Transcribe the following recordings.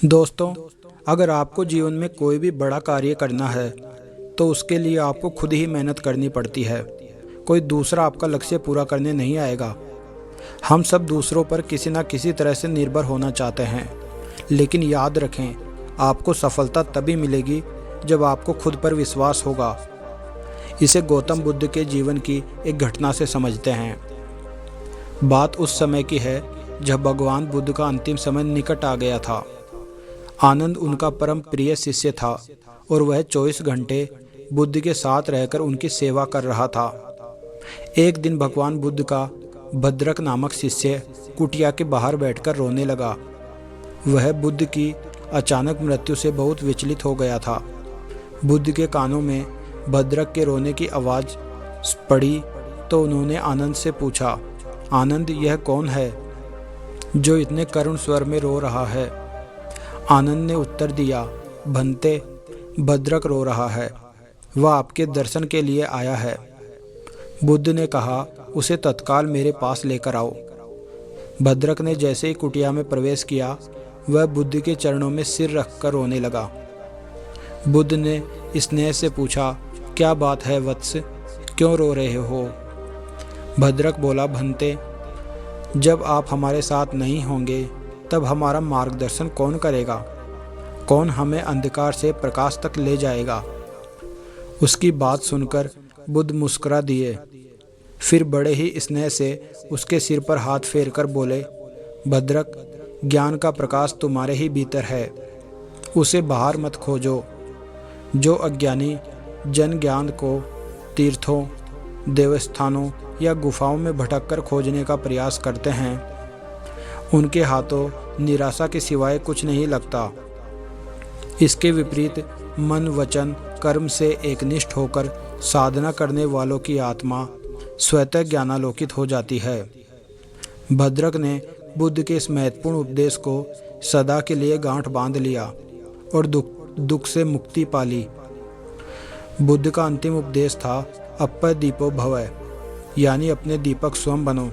दोस्तों, अगर आपको जीवन में कोई भी बड़ा कार्य करना है तो उसके लिए आपको खुद ही मेहनत करनी पड़ती है। कोई दूसरा आपका लक्ष्य पूरा करने नहीं आएगा। हम सब दूसरों पर किसी न किसी तरह से निर्भर होना चाहते हैं, लेकिन याद रखें, आपको सफलता तभी मिलेगी जब आपको खुद पर विश्वास होगा। इसे गौतम बुद्ध के जीवन की एक घटना से समझते हैं। बात उस समय की है जब भगवान बुद्ध का अंतिम समय निकट आ गया था। आनंद उनका परम प्रिय शिष्य था और वह 24 घंटे बुद्ध के साथ रहकर उनकी सेवा कर रहा था। एक दिन भगवान बुद्ध का भद्रक नामक शिष्य कुटिया के बाहर बैठकर रोने लगा। वह बुद्ध की अचानक मृत्यु से बहुत विचलित हो गया था। बुद्ध के कानों में भद्रक के रोने की आवाज़ पड़ी तो उन्होंने आनंद से पूछा, आनंद, यह कौन है जो इतने करुण स्वर में रो रहा है? आनंद ने उत्तर दिया, भंते, भद्रक रो रहा है। वह आपके दर्शन के लिए आया है। बुद्ध ने कहा, उसे तत्काल मेरे पास लेकर आओ। भद्रक ने जैसे ही कुटिया में प्रवेश किया, वह बुद्ध के चरणों में सिर रखकर रोने लगा। बुद्ध ने स्नेह से पूछा, क्या बात है वत्स, क्यों रो रहे हो? भद्रक बोला, भंते, जब आप हमारे साथ नहीं होंगे तब हमारा मार्गदर्शन कौन करेगा? कौन हमें अंधकार से प्रकाश तक ले जाएगा? उसकी बात सुनकर बुद्ध मुस्कुरा दिए। फिर बड़े ही स्नेह से उसके सिर पर हाथ फेरकर बोले, भद्रक, ज्ञान का प्रकाश तुम्हारे ही भीतर है, उसे बाहर मत खोजो। जो अज्ञानी जन ज्ञान को तीर्थों, देवस्थानों या गुफाओं में भटककर खोजने का प्रयास करते हैं, उनके हाथों निराशा के सिवाय कुछ नहीं लगता। इसके विपरीत मन, वचन, कर्म से एकनिष्ठ होकर साधना करने वालों की आत्मा स्वतः ज्ञानालोकित हो जाती है। भद्रक ने बुद्ध के इस महत्वपूर्ण उपदेश को सदा के लिए गांठ बांध लिया और दुख से मुक्ति पा ली। बुद्ध का अंतिम उपदेश था, अप्पय दीपो भव, यानी अपने दीपक स्वयं बनो,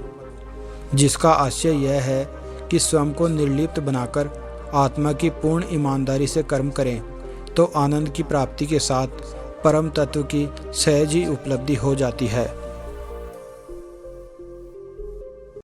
जिसका आशय यह है कि स्वयं को निर्लिप्त बनाकर आत्मा की पूर्ण ईमानदारी से कर्म करें तो आनंद की प्राप्ति के साथ परम तत्व की सहज ही उपलब्धि हो जाती है।